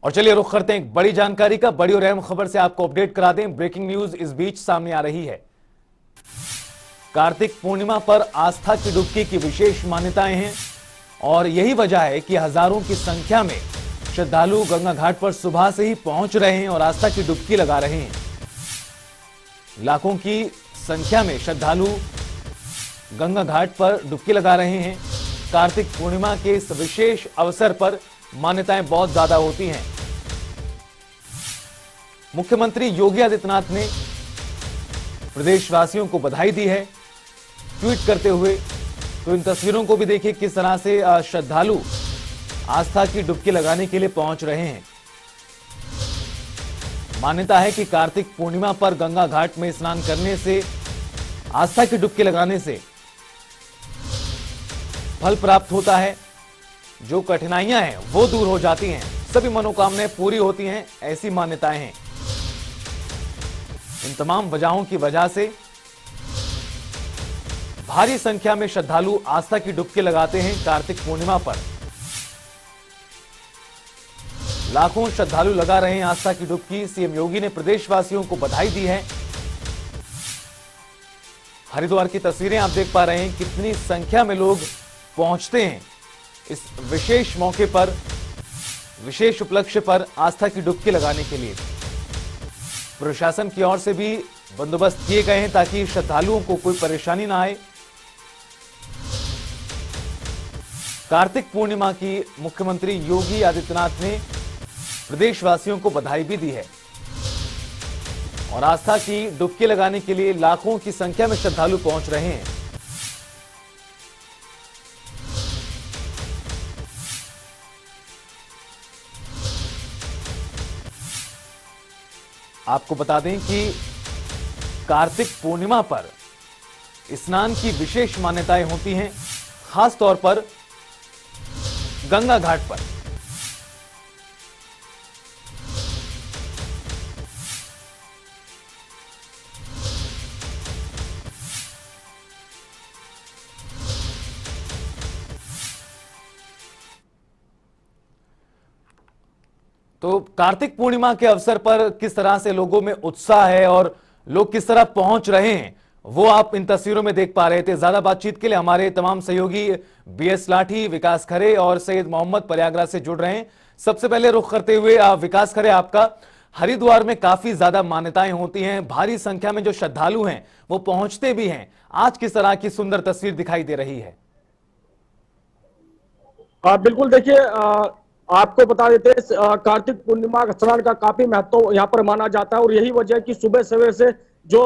और चलिए रुख करते हैं एक बड़ी जानकारी का। बड़ी और अहम खबर से आपको अपडेट करा दें। ब्रेकिंग न्यूज इस बीच सामने आ रही है। कार्तिक पूर्णिमा पर आस्था की डुबकी की विशेष मान्यताएं हैं और यही वजह है कि हजारों की संख्या में श्रद्धालु गंगा घाट पर सुबह से ही पहुंच रहे हैं और आस्था की डुबकी लगा रहे हैं। लाखों की संख्या में श्रद्धालु गंगा घाट पर डुबकी लगा रहे हैं। कार्तिक पूर्णिमा के इस विशेष अवसर पर मान्यताएं बहुत ज्यादा होती हैं। मुख्यमंत्री योगी आदित्यनाथ ने प्रदेशवासियों को बधाई दी है ट्वीट करते हुए। तो इन तस्वीरों को भी देखिए किस तरह से श्रद्धालु आस्था की डुबकी लगाने के लिए पहुंच रहे हैं। मान्यता है कि कार्तिक पूर्णिमा पर गंगा घाट में स्नान करने से, आस्था की डुबकी लगाने से फल प्राप्त होता है। जो कठिनाइयां हैं वो दूर हो जाती हैं, सभी मनोकामनाएं पूरी होती हैं, ऐसी मान्यताएं हैं। इन तमाम वजहों की वजह से भारी संख्या में श्रद्धालु आस्था की डुबकी लगाते हैं। कार्तिक पूर्णिमा पर लाखों श्रद्धालु लगा रहे हैं आस्था की डुबकी। सीएम योगी ने प्रदेशवासियों को बधाई दी है। हरिद्वार की तस्वीरें आप देख पा रहे हैं, कितनी संख्या में लोग पहुंचते हैं इस विशेष मौके पर, विशेष उपलक्ष्य पर आस्था की डुबकी लगाने के लिए। प्रशासन की ओर से भी बंदोबस्त किए गए हैं ताकि श्रद्धालुओं को कोई परेशानी ना आए। कार्तिक पूर्णिमा की मुख्यमंत्री योगी आदित्यनाथ ने प्रदेशवासियों को बधाई भी दी है और आस्था की डुबकी लगाने के लिए लाखों की संख्या में श्रद्धालु पहुंच रहे हैं। आपको बता दें कि कार्तिक पूर्णिमा पर स्नान की विशेष मान्यताएं होती हैं, खास तौर पर गंगा घाट पर। तो कार्तिक पूर्णिमा के अवसर पर किस तरह से लोगों में उत्साह है और लोग किस तरह पहुंच रहे हैं, वो आप इन तस्वीरों में देख पा रहे थे। ज्यादा बातचीत के लिए हमारे तमाम सहयोगी बीएस लाठी, विकास खरे और सैयद मोहम्मद प्रयागराज से जुड़ रहे हैं। सबसे पहले रुख करते हुए विकास खरे, आपका हरिद्वार में काफी ज्यादा मान्यताएं होती हैं, भारी संख्या में जो श्रद्धालु हैं वो पहुंचते भी हैं। आज किस तरह की सुंदर तस्वीर दिखाई दे रही है? बिल्कुल, देखिए आपको बता देते हैं कार्तिक पूर्णिमा स्नान का काफी महत्व यहाँ पर माना जाता है और यही वजह है कि सुबह सवेरे से जो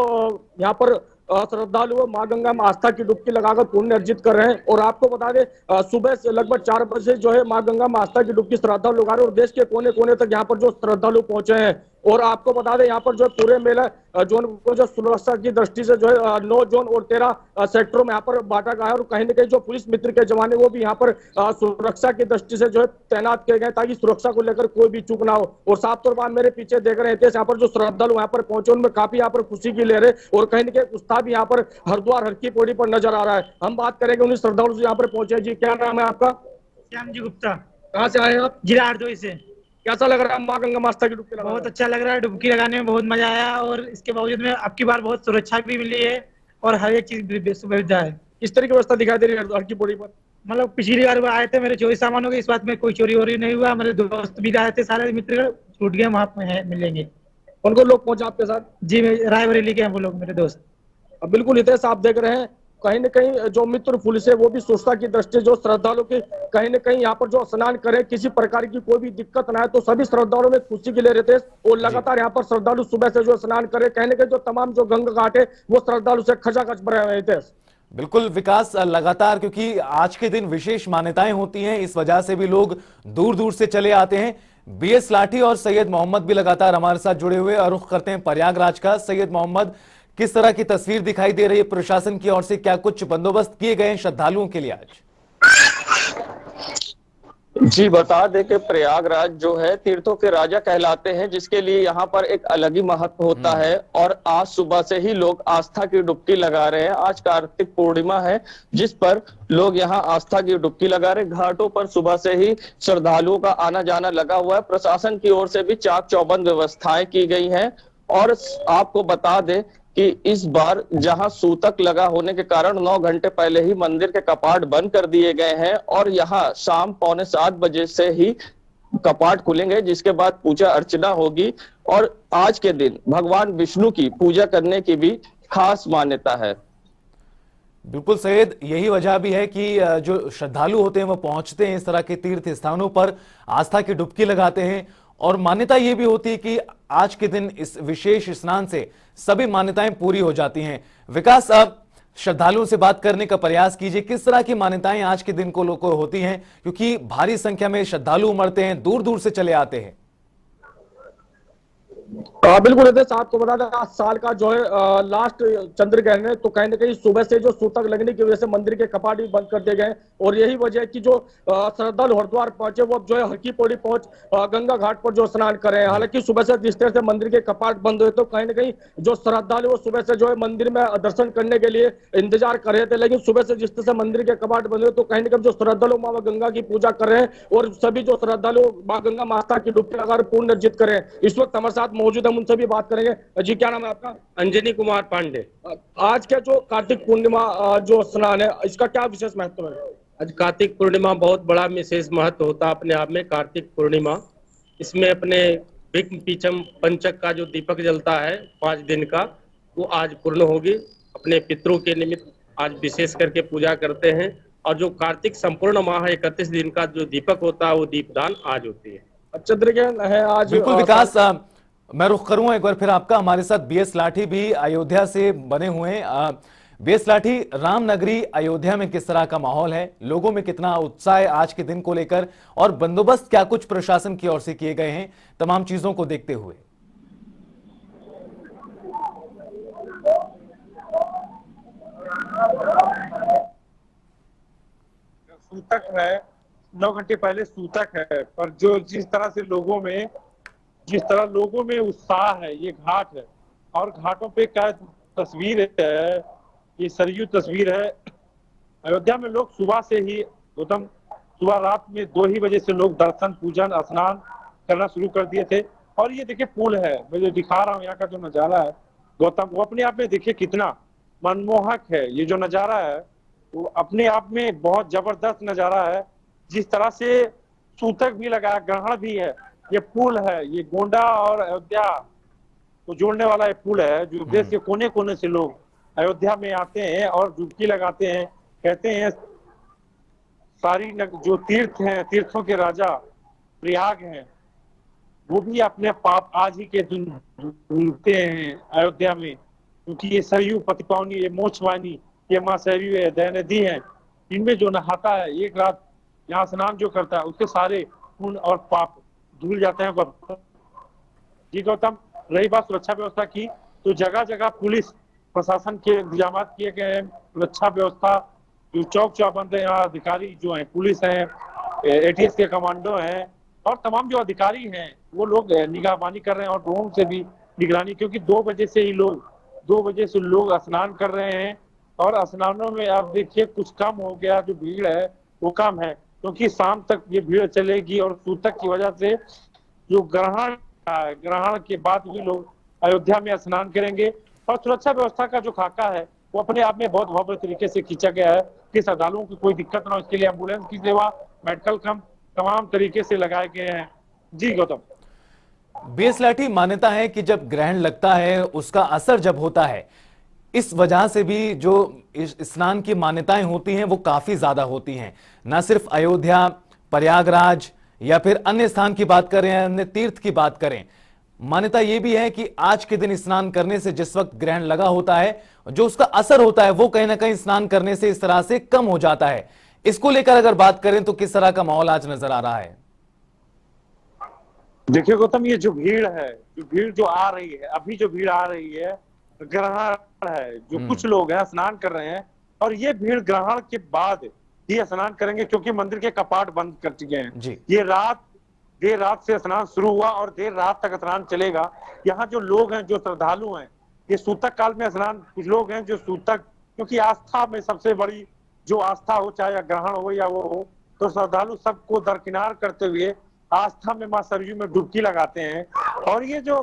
यहाँ पर श्रद्धालु मां गंगा में आस्था की डुबकी लगाकर पुण्य अर्जित कर रहे हैं। और आपको बता दें सुबह से लगभग 4 बजे जो है मां गंगा में आस्था की डुबकी श्रद्धालु लगा रहे हैं और देश के कोने कोने तक यहाँ पर जो श्रद्धालु पहुंचे हैं। और आपको बता दें यहाँ पर जो पूरे मेला जोन को जो सुरक्षा की दृष्टि से जो है 9 जोन और 13 सेक्टरों में यहाँ पर बांटा गया है और कहीं न कहीं जो पुलिस मित्र के जवान है वो भी यहाँ पर सुरक्षा की दृष्टि से जो है तैनात किए गए ताकि सुरक्षा को लेकर कोई भी चूक ना हो। और साफ तौर पर मेरे पीछे देख रहे थे यहाँ पर जो श्रद्धालु यहाँ पर पहुंचे उनमें काफी यहाँ पर खुशी की लहर है और कहीं न कहीं उत्साह भी यहाँ पर हरिद्वार हर की पौड़ी पर नजर आ रहा है। हम बात करेंगे उन्हीं श्रद्धालु से यहाँ पर पहुंचे। जी, क्या नाम है आपका? श्याम जी गुप्ता। कहाँ से आए आप? जिला हरदोई से। कैसा लग रहा है मां गंगा में आस्था की डुबकी लगाने? बहुत अच्छा लग रहा है, डुबकी लगाने में बहुत मजा आया और इसके बावजूद में अब की बार बहुत सुरक्षा भी मिली है और हर एक चीज सुविधा है। इस तरह की व्यवस्था दिखाई दे रही है हर की पौड़ी पर? मतलब पिछली बार आए थे, मेरे चोरी सामान हो गए, इस बात में कोई चोरी वोरी नहीं हुआ। मेरे दोस्त भी आए थे, सारे मित्र छूट गए, वहां पे मिलेंगे। कौन कौन लोग पहुंचे आपके साथ? जी, रायबरेली के हैं वो लोग, मेरे दोस्त। बिल्कुल, हितेश आप देख रहे हैं कहीं न कहीं जो मित्र पुलिस है वो भी सुरक्षा की दृष्टि जो श्रद्धालु की कहीं न कहीं यहाँ पर जो स्नान करें किसी प्रकार की कोई भी दिक्कत ना है तो सभी श्रद्धालुओं में खुशी के लिए रहते हैं। और लगातार यहाँ पर श्रद्धालु सुबह से जो स्नान करें कहीं न कहीं जो तमाम जो गंगा घाट है वो श्रद्धालु से खचाखच भरे हुए थे। बिल्कुल विकास, लगातार क्योंकि आज के दिन विशेष मान्यताएं होती हैं, इस वजह से भी लोग दूर दूर से चले आते हैं। बीएस लाठी और सैयद मोहम्मद भी लगातार हमारे साथ जुड़े हुए। रुख करते हैं प्रयागराज का। सैयद मोहम्मद, किस तरह की तस्वीर दिखाई दे रही है प्रशासन की ओर से? क्या कुछ बंदोबस्त किए गए हैं श्रद्धालुओं के लिए आज? जी बता दें कि प्रयागराज जो है तीर्थों के राजा कहलाते हैं, जिसके लिए यहाँ पर एक अलग ही महत्व होता है। और आज सुबह से ही लोग आस्था की डुबकी लगा रहे हैं। आज कार्तिक पूर्णिमा है, जिस पर लोग यहाँ आस्था की डुबकी लगा रहे हैं। घाटों पर सुबह से ही श्रद्धालुओं का आना जाना लगा हुआ है। प्रशासन की ओर से भी चाक चौबंद व्यवस्थाएं की गई हैं। और आपको बता दें कि इस बार जहां सूतक लगा होने के कारण 9 घंटे पहले ही मंदिर के कपाट बंद कर दिए गए हैं और यहां शाम 6:45 से ही कपाट खुलेंगे, जिसके बाद पूजा अर्चना होगी। और आज के दिन भगवान विष्णु की पूजा करने की भी खास मान्यता है। बिल्कुल सैयद, यही वजह भी है कि जो श्रद्धालु होते हैं वो पहुंचते हैं इस तरह के तीर्थ स्थानों पर, आस्था की डुबकी लगाते हैं। और मान्यता ये भी होती है कि आज के दिन इस विशेष स्नान से सभी मान्यताएं पूरी हो जाती हैं। विकास, आप श्रद्धालुओं से बात करने का प्रयास कीजिए, किस तरह की मान्यताएं आज के दिन को लोगों को होती हैं, क्योंकि भारी संख्या में श्रद्धालु उमड़ते हैं, दूर दूर से चले आते हैं। बिल्कुल रितेश, आपको बता दें आज साल का जो है लास्ट चंद्र ग्रहण है, तो कहीं ना कहीं सुबह से जो सूतक लगने की वजह से मंदिर के कपाट भी बंद कर दिए गए। और यही वजह है कि जो श्रद्धालु हरिद्वार पहुंचे वो अब जो है हर की पौड़ी पहुंच गंगा घाट पर जो स्नान कर रहे हैं। हालांकि सुबह से जिस तरह से मंदिर के कपाट बंद हुए, तो कहीं ना कहीं जो श्रद्धालु वो सुबह से जो है मंदिर में दर्शन करने के लिए इंतजार कर रहे थे। लेकिन सुबह से जिस तरह से मंदिर के कपाट बंद हुए, तो कहीं ना कहीं जो श्रद्धालु माँ गंगा की पूजा कर रहे हैं और सभी जो श्रद्धालु माँ गंगा माता की डुबकी लगाकर पुण्य अर्जित कर रहे हैं। इस वक्त हमारे साथ मौजूद है, उनसे भी बात करेंगे। जी, क्या नाम है आपका? अंजनी कुमार पांडे। आज के जो कार्तिक पूर्णिमा जो स्नान है, इसका क्या विशेष महत्व है? आज कार्तिक पूर्णिमा बहुत बड़ा विशेष महत्व होता है अपने आप में। कार्तिक पूर्णिमा इसमें अपने विघ्न पीछम पंचक का जो दीपक जलता है 5 दिन का, वो आज पूर्ण होगी। अपने पितरों के निमित्त आज विशेष करके पूजा करते हैं। और जो कार्तिक संपूर्ण माह 31 दिन का जो दीपक होता है वो दीपदान आज होती है। चंद्र ग्रहण है आज। बिल्कुल विकास, मैं रुख करूंगा एक बार फिर आपका। हमारे साथ बीएस लाठी भी अयोध्या से बने हुए हैं। बीएस लाठी, रामनगरी अयोध्या में किस तरह का माहौल है, लोगों में कितना उत्साह है आज के दिन को लेकर, और बंदोबस्त क्या कुछ प्रशासन की ओर से किए गए हैं तमाम चीजों को देखते हुए? सूतक है, 9 घंटे पहले सूतक है, पर जो जिस तरह लोगों में उत्साह है, ये घाट है। और घाटों पे क्या तस्वीर है, ये सरयू तस्वीर है। अयोध्या में लोग सुबह से ही गौतम, सुबह रात में 2 ही बजे से लोग दर्शन पूजन स्नान करना शुरू कर दिए थे। और ये देखिए पुल है, मैं जो दिखा रहा हूँ यहाँ का जो नजारा है गौतम, वो अपने आप में देखिए कितना मनमोहक है। ये जो नजारा है वो अपने आप में बहुत जबरदस्त नजारा है। जिस तरह से सूतक भी लगा, ग्रहण भी है, ये पुल है, ये गोंडा और अयोध्या को जोड़ने वाला ये पुल है, जो देश के कोने कोने से लोग अयोध्या में आते हैं और डुबकी लगाते हैं। कहते हैं सारी जो तीर्थ हैं, तीर्थों के राजा प्रयाग हैं, वो भी अपने पाप आज ही के दिन धुलते हैं अयोध्या में, क्योंकि ये सरयू पतिपावनी, ये मोक्षवाणी, ये माँ सरयू है, दया नदी है। इनमें जो नहाता है, एक रात यहाँ स्नान जो करता है, उसके सारे पुण्य और पाप धुल जाते हैं। जी गौतम, रही बात सुरक्षा व्यवस्था की, तो जगह जगह पुलिस प्रशासन के इंतजाम किए गए हैं। सुरक्षा व्यवस्था जो चौक चौबंद है, यहाँ अधिकारी जो है, पुलिस है, एटीएस के कमांडो हैं और तमाम जो अधिकारी हैं वो लोग निगरानी कर रहे हैं और ड्रोन से भी निगरानी, क्योंकि 2 बजे से लोग स्नान कर रहे हैं। और स्नानों में आप देखिए कुछ कम हो गया, जो भीड़ है वो कम है, क्योंकि शाम तक ये भीड़ चलेगी। और सूतक की वजह से जो ग्रहण के बाद भी लोग अयोध्या में स्नान करेंगे। और सुरक्षा व्यवस्था का जो खाका है वो अपने आप में बहुत भव्य तरीके से खींचा गया है कि श्रद्धालुओं की कोई दिक्कत ना हो, इसके लिए एम्बुलेंस की सेवा, मेडिकल कैंप तमाम तरीके से लगाए गए हैं। जी गौतम। बीएस लाठी, मान्यता है कि जब ग्रहण लगता है उसका असर जब होता है, इस वजह से भी जो स्नान की मान्यताएं होती हैं वो काफी ज्यादा होती हैं। न सिर्फ अयोध्या, प्रयागराज या फिर अन्य स्थान की बात करें, अन्य तीर्थ की बात करें, मान्यता यह भी है कि आज के दिन स्नान करने से जिस वक्त ग्रहण लगा होता है, जो उसका असर होता है वो कहीं ना कहीं स्नान करने से इस तरह से कम हो जाता है। इसको लेकर अगर बात करें तो किस तरह का माहौल आज नजर आ रहा है? देखिए गौतम, ये जो भीड़ है, जो आ रही है, अभी जो भीड़ आ रही है, ग्रहण है, जो कुछ लोग हैं स्नान कर रहे हैं, और ये भीड़ ग्रहण के बाद ही स्नान करेंगे, क्योंकि मंदिर के कपाट बंद कर चुके हैं। जी। ये देर रात से स्नान शुरू हुआ और देर रात तक स्नान चलेगा। यहाँ जो लोग हैं, जो श्रद्धालु हैं, ये सूतक काल में स्नान, कुछ लोग हैं जो सूतक, क्योंकि आस्था में सबसे बड़ी जो आस्था हो, चाहे ग्रहण हो या वो हो, तो श्रद्धालु सबको दरकिनार करते हुए आस्था में मां सरयू में डुबकी लगाते हैं। और ये जो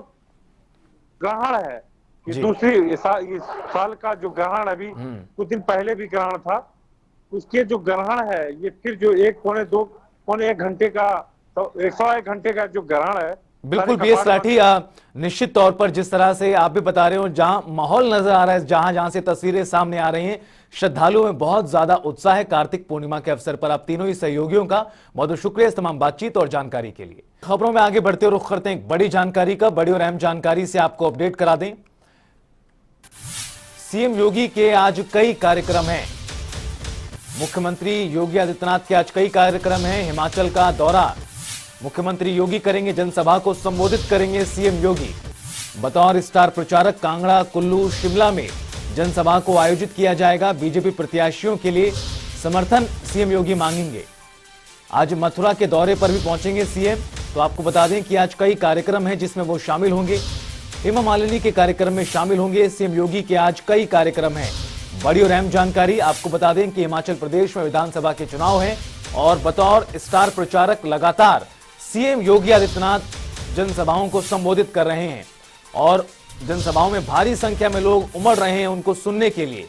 ग्रहण है, ये इस साल का जो ग्रहण अभी कुछ दिन पहले भी ग्रहण था, उसके जो ग्रहण है, ये फिर जो 1 घंटे का, तो 101 घंटे का जो ग्रहण है। बिल्कुल बीएस राठी, निश्चित तौर पर जिस तरह से आप भी बता रहे हो, जहां माहौल नजर आ रहा है, जहां से तस्वीरें सामने आ रही हैं, श्रद्धालुओं में बहुत ज्यादा उत्साह है कार्तिक पूर्णिमा के अवसर पर। आप तीनों ही सहयोगियों का बहुत बहुत शुक्रिया इस तमाम बातचीत और जानकारी के लिए। खबरों में आगे बढ़ते रुख करते हैं एक बड़ी जानकारी का, बड़ी और अहम जानकारी से आपको अपडेट करा दें। सीएम योगी के आज कई कार्यक्रम हैं। मुख्यमंत्री योगी आदित्यनाथ के आज कई कार्यक्रम हैं। हिमाचल का दौरा मुख्यमंत्री योगी करेंगे, जनसभा को संबोधित करेंगे सीएम योगी। बतौर स्टार प्रचारक कांगड़ा, कुल्लू, शिमला में जनसभा को आयोजित किया जाएगा। बीजेपी प्रत्याशियों के लिए समर्थन सीएम योगी मांगेंगे। आज मथुरा के दौरे पर भी पहुंचेंगे सीएम। तो आपको बता दें कि आज कई कार्यक्रम हैं जिसमें वो शामिल होंगे। हेमा मालिनी के कार्यक्रम में शामिल होंगे सीएम योगी के आज कई कार्यक्रम हैं। बड़ी और अहम जानकारी आपको बता दें कि हिमाचल प्रदेश में विधानसभा के चुनाव हैं और बतौर स्टार प्रचारक लगातार सीएम योगी आदित्यनाथ जनसभाओं को संबोधित कर रहे हैं और जनसभाओं में भारी संख्या में लोग उमड़ रहे हैं उनको सुनने के लिए।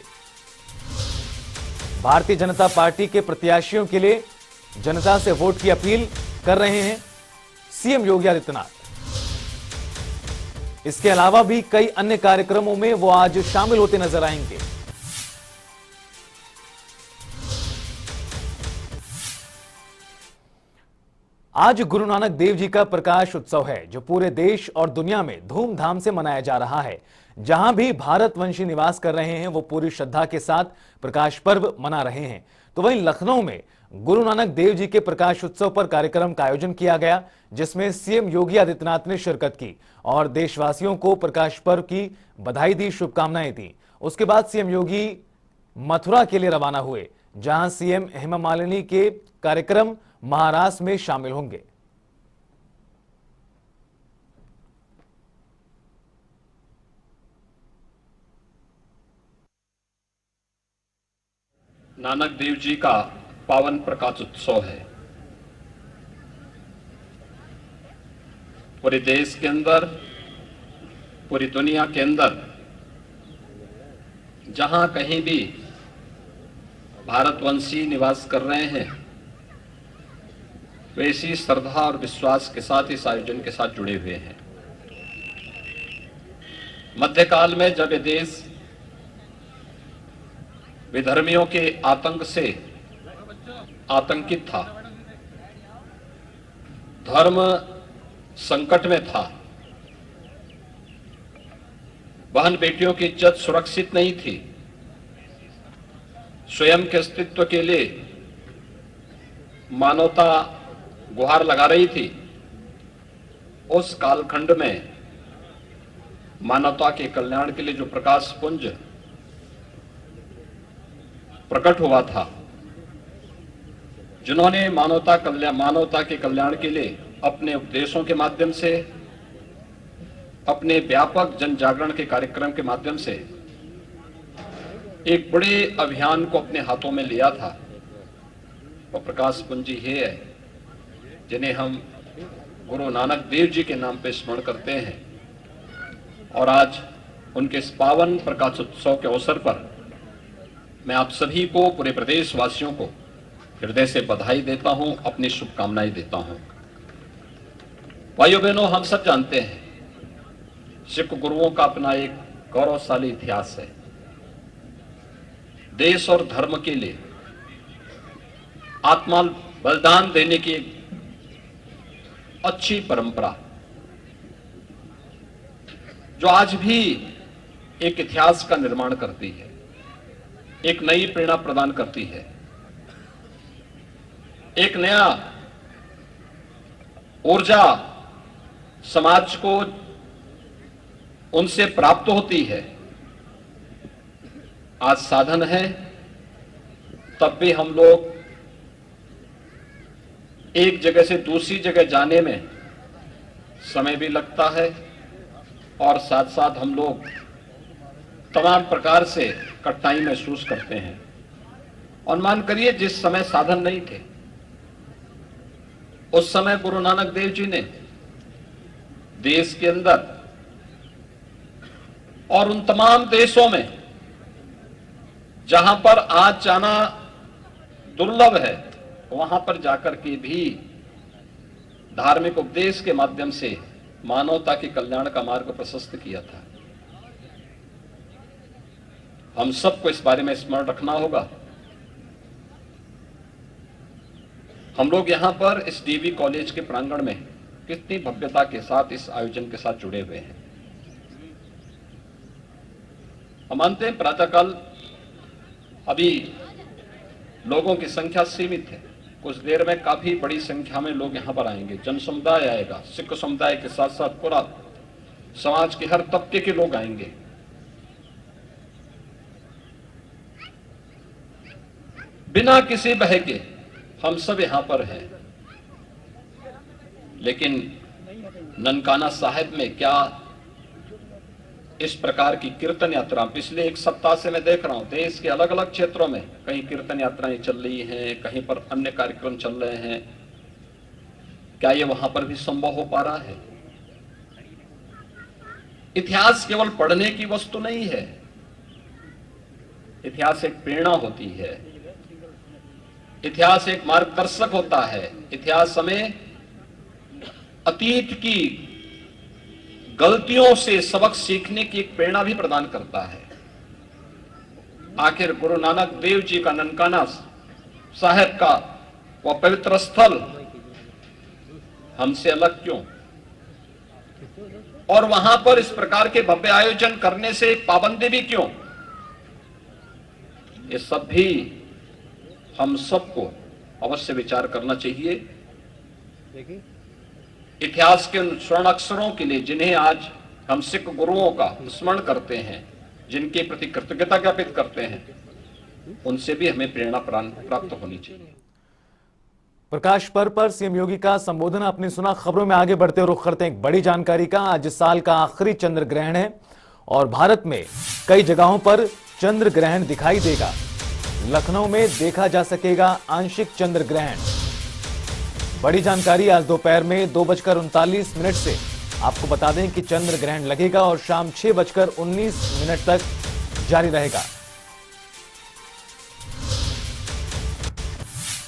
भारतीय जनता पार्टी के प्रत्याशियों के लिए जनता से वोट की अपील कर रहे हैं सीएम योगी आदित्यनाथ। इसके अलावा भी कई अन्य कार्यक्रमों में वो आज शामिल होते नजर आएंगे। आज गुरु नानक देव जी का प्रकाश उत्सव है जो पूरे देश और दुनिया में धूमधाम से मनाया जा रहा है। जहां भी भारतवंशी निवास कर रहे हैं वो पूरी श्रद्धा के साथ प्रकाश पर्व मना रहे हैं। तो वहीं लखनऊ में गुरु नानक देव जी के प्रकाश उत्सव पर कार्यक्रम का आयोजन किया गया, जिसमें सीएम योगी आदित्यनाथ ने शिरकत की और देशवासियों को प्रकाश पर्व की बधाई दी, शुभकामनाएं दी। उसके बाद सीएम योगी मथुरा के लिए रवाना हुए, जहां सीएम हेमा मालिनी के कार्यक्रम महाराष्ट्र में शामिल होंगे। नानक देव जी का पावन प्रकाश उत्सव है। पूरे देश के अंदर, पूरी दुनिया के अंदर जहां कहीं भी भारतवंशी निवास कर रहे हैं, वैसी श्रद्धा और विश्वास के साथ इस आयोजन के साथ जुड़े हुए हैं। मध्यकाल में जब ये देश विधर्मियों के आतंक से आतंकित था, धर्म संकट में था, बहन बेटियों की इज्जत सुरक्षित नहीं थी, स्वयं के अस्तित्व के लिए मानवता गुहार लगा रही थी, उस कालखंड में मानवता के कल्याण के लिए जो प्रकाश पुंज प्रकट हुआ था, जिन्होंने मानवता के कल्याण के लिए अपने उपदेशों के माध्यम से, अपने व्यापक जन जागरण के कार्यक्रम के माध्यम से एक बड़े अभियान को अपने हाथों में लिया था, वो प्रकाश पुंज ही है जिन्हें हम गुरु नानक देव जी के नाम पे स्मरण करते हैं। और आज उनके इस पावन प्रकाश उत्सव के अवसर पर मैं आप सभी को, पूरे प्रदेश वासियों को हृदय से बधाई देता हूं, अपनी शुभकामनाएं देता हूं। भाइयों बहनों, हम सब जानते हैं सिख गुरुओं का अपना एक गौरवशाली इतिहास है। देश और धर्म के लिए आत्मा बलिदान देने की एक अच्छी परंपरा, जो आज भी एक इतिहास का निर्माण करती है, एक नई प्रेरणा प्रदान करती है, एक नया ऊर्जा समाज को उनसे प्राप्त होती है। आज साधन है, तब भी हम लोग एक जगह से दूसरी जगह जाने में समय भी लगता है और साथ साथ हम लोग तमाम प्रकार से कठिनाई महसूस करते हैं। और मान करिए जिस समय साधन नहीं थे उस समय गुरु नानक देव जी ने देश के अंदर और उन तमाम देशों में जहां पर आज जाना दुर्लभ है वहां पर जाकर के भी धार्मिक उपदेश के माध्यम से मानवता के कल्याण का मार्ग प्रशस्त किया था। हम सबको इस बारे में स्मरण रखना होगा। हम लोग यहां पर इस डीवी कॉलेज के प्रांगण में कितनी भव्यता के साथ इस आयोजन के साथ जुड़े हुए हैं। हम मानते हैं प्रातःकाल अभी लोगों की संख्या सीमित है, कुछ देर में काफी बड़ी संख्या में लोग यहां पर आएंगे। जन समुदाय आएगा, सिख समुदाय के साथ साथ पूरा समाज के हर तबके के लोग आएंगे। बिना किसी भय के हम सब यहां पर हैं। लेकिन ननकाना साहिब में क्या इस प्रकार की कीर्तन यात्रा पिछले एक सप्ताह से मैं देख रहा हूं, देश के अलग अलग क्षेत्रों में कहीं कीर्तन यात्राएं चल रही हैं, कहीं पर अन्य कार्यक्रम चल रहे हैं। क्या ये वहां पर भी संभव हो पा रहा है? इतिहास केवल पढ़ने की वस्तु नहीं है, इतिहास एक प्रेरणा होती है, इतिहास एक मार्गदर्शक होता है। इतिहास हमें अतीत की गलतियों से सबक सीखने की एक प्रेरणा भी प्रदान करता है। आखिर गुरु नानक देव जी का ननकाना साहिब का वह पवित्र स्थल हमसे अलग क्यों? और वहां पर इस प्रकार के भव्य आयोजन करने से पाबंदी भी क्यों? ये सब भी हम सबको अवश्य विचार करना चाहिए। इतिहास के उन स्वर्ण अक्षरों के लिए जिन्हें आज हम सिख गुरुओं का स्मरण करते हैं, जिनके प्रति कृतज्ञता ज्ञापित करते हैं, उनसे भी हमें प्रेरणा प्राप्त होनी चाहिए। प्रकाश पर्व पर सीएम योगी का संबोधन आपने सुना। खबरों में आगे बढ़ते रुख करते हैं एक बड़ी जानकारी का। आज इस साल का आखिरी चंद्र ग्रहण है और भारत में कई जगहों पर चंद्र ग्रहण दिखाई देगा। लखनऊ में देखा जा सकेगा आंशिक चंद्र ग्रहण। बड़ी जानकारी आज दोपहर में 2:39 से आपको बता दें कि चंद्र ग्रहण लगेगा और शाम 6:19 तक जारी रहेगा।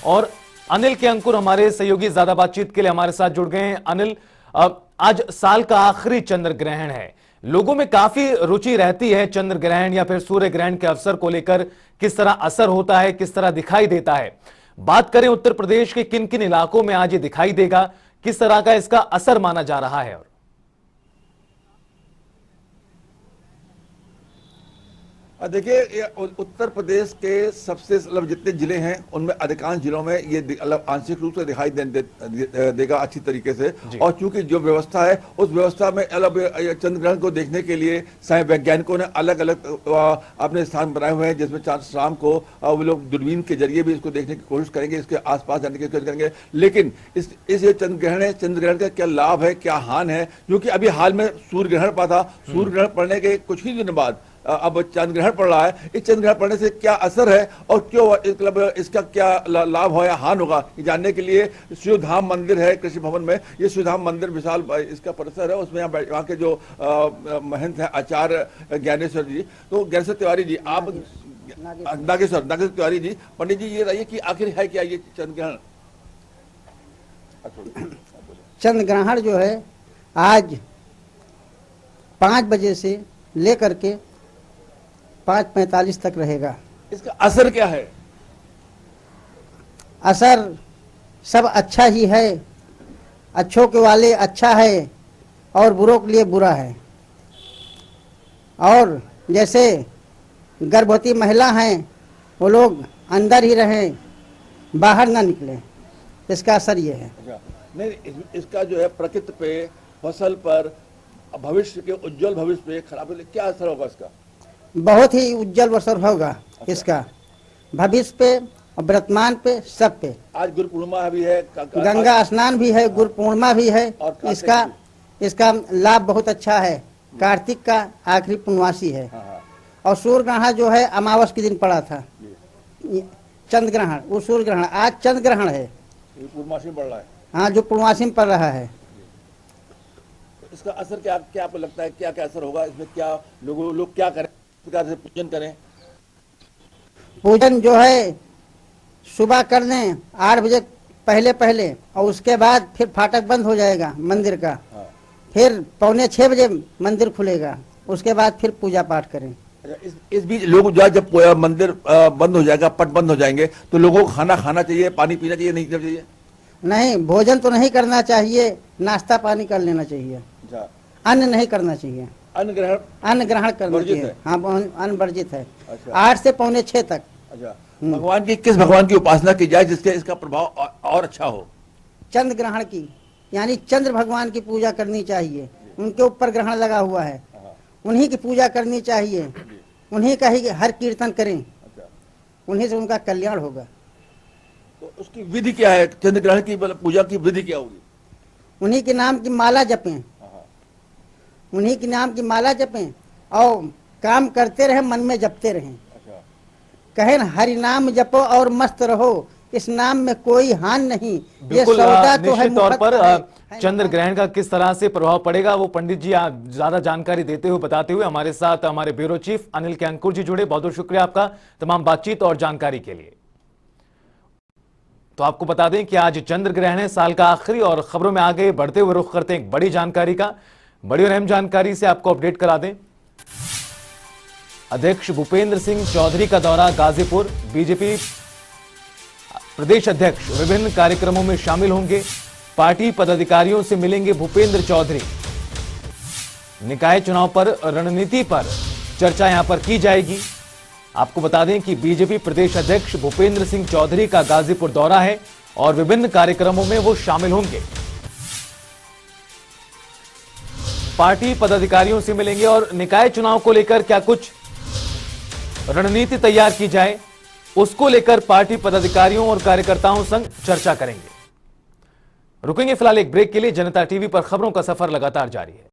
और अनिल के अंकुर हमारे सहयोगी ज्यादा बातचीत के लिए हमारे साथ जुड़ गए हैं। अनिल, आज साल का आखिरी चंद्र ग्रहण है, लोगों में काफी रुचि रहती है चंद्र ग्रहण या फिर सूर्य ग्रहण के अवसर को लेकर, किस तरह असर होता है, किस तरह दिखाई देता है। बात करें उत्तर प्रदेश के किन किन इलाकों में आज ये दिखाई देगा, किस तरह का इसका असर माना जा रहा है? देखिए, उत्तर प्रदेश के सबसे मतलब जितने जिले हैं उनमें अधिकांश जिलों में ये आंशिक रूप से दिखाई देगा अच्छी तरीके से। और चूंकि जो व्यवस्था है उस व्यवस्था में चंद्र ग्रहण को देखने के लिए वैज्ञानिकों ने अलग अलग अपने स्थान बनाए हुए हैं, जिसमें शाम को वो लोग दूरबीन के जरिए भी इसको देखने की कोशिश करेंगे, इसके आसपास जाने की कोशिश करेंगे। लेकिन इस चंद्र ग्रहण है, चंद्र ग्रहण का क्या लाभ है, क्या हानि है? क्योंकि अभी हाल में सूर्य ग्रहण पड़ा था, सूर्य ग्रहण पड़ने के कुछ ही दिन बाद अब चंद्र ग्रहण पड़ रहा है। इस चंद्र ग्रहण पड़ने से क्या असर है और क्यों मतलब इसका क्या लाभ हो या हानि होगा, ये जानने के लिए शिवधाम मंदिर है कृषि भवन में। ये शिवधाम मंदिर विशाल इसका परिसर है, उसमें यहाँ के जो महंत हैं आचार्य ज्ञानेश्वर जी, तो ज्ञानेश्वर तिवारी जी, आप नागेश्वर तिवारी जी, पंडित जी ये रहिए कि आखिर है क्या ये चंद्र ग्रहण? चंद्र ग्रहण जो है आज 5 बजे से लेकर के 5:45 तक रहेगा। इसका असर क्या है? असर सब अच्छा ही है, अच्छों के वाले अच्छा है और बुरों के लिए बुरा है। और जैसे गर्भवती महिला हैं वो लोग अंदर ही रहें, बाहर ना निकलें, इसका असर ये है। नहीं, इसका जो है प्रकृति पे, फसल पर, भविष्य के उज्जवल भविष्य पे, खराब क्या असर होगा इसका? बहुत ही उज्जवल असर होगा इसका भविष्य पे और वर्तमान पे सब पे। आज गुरु पूर्णिमा भी है, गंगा स्नान भी है, गुरु पूर्णिमा भी है। और इसका लाभ बहुत अच्छा है। कार्तिक का आखिरी पूर्णवासी है। और सूर्य ग्रहण जो है अमावस के दिन पड़ा था, चंद्र ग्रहण, वो सूर्य ग्रहण आज चंद्र ग्रहण है, पूर्णमासी में पड़ रहा है। हाँ, जो पूर्णमासी में पड़ रहा है। इसका असर क्या क्या आपको लगता है, क्या क्या असर होगा इसमें? क्या लोग क्या करें, प्रकार से पूजन करें? पूजन जो है सुबह कर लें 8 बजे पहले, और उसके बाद फिर फाटक बंद हो जाएगा मंदिर का। फिर 5:45 बजे मंदिर खुलेगा, उसके बाद फिर पूजा पाठ करें। इस बीच लोग जो है जब मंदिर बंद हो जाएगा, पट बंद हो जाएंगे, तो लोगों को खाना खाना चाहिए, पानी पीना चाहिए, नहीं पीना चाहिए? नहीं, भोजन तो नहीं करना चाहिए, नाश्ता पानी कर लेना चाहिए। अन्न नहीं करना चाहिए। अन्न ग्रहण करना चाहिए। हाँ, अन्न वर्जित है। 8 से 5:45 तक। अच्छा, भगवान की किस भगवान की उपासना की जाए जिससे इसका प्रभाव और अच्छा हो? चंद्र ग्रहण की, यानी चंद्र भगवान की पूजा करनी चाहिए। उनके ऊपर ग्रहण लगा हुआ है, उन्हीं की पूजा करनी चाहिए। उन्हीं का ही हर कीर्तन करें, उन्हीं से उनका कल्याण होगा। तो उसकी विधि क्या है? चंद्र ग्रहण की पूजा की विधि क्या होगी? उन्हीं के नाम की माला जपें, उन्हीं के नाम की माला जपें और काम करते रहे, मन में जपते रहें। कहें हरि नाम जपो और मस्त रहो, इस नाम में कोई हानि नहीं। ये सौदा तो है निश्चित तौर पर चंद्र ग्रहण का किस तरह से प्रभाव पड़ेगा वो पंडित जी ज्यादा जानकारी देते हुए बताते हुए हमारे साथ हमारे ब्यूरो चीफ अनिल कैंकुर जी जुड़े। बहुत बहुत शुक्रिया आपका तमाम बातचीत और जानकारी के लिए। तो आपको बता दें कि आज चंद्र ग्रहण है, साल का आखिरी, और खबरों में आगे बढ़ते हुए रुख करते हैं एक बड़ी जानकारी का। बड़ी और अहम जानकारी से आपको अपडेट करा दें। अध्यक्ष भूपेंद्र सिंह चौधरी का दौरा गाजीपुर। बीजेपी प्रदेश अध्यक्ष विभिन्न कार्यक्रमों में शामिल होंगे। पार्टी पदाधिकारियों से मिलेंगे भूपेंद्र चौधरी। निकाय चुनाव पर रणनीति पर चर्चा यहां पर की जाएगी। आपको बता दें कि बीजेपी प्रदेश अध्यक्ष भूपेंद्र सिंह चौधरी का गाजीपुर दौरा है और विभिन्न कार्यक्रमों में वो शामिल होंगे। पार्टी पदाधिकारियों से मिलेंगे और निकाय चुनाव को लेकर क्या कुछ रणनीति तैयार की जाए उसको लेकर पार्टी पदाधिकारियों और कार्यकर्ताओं संग चर्चा करेंगे। रुकेंगे फिलहाल एक ब्रेक के लिए। जनता टीवी पर खबरों का सफर लगातार जारी है।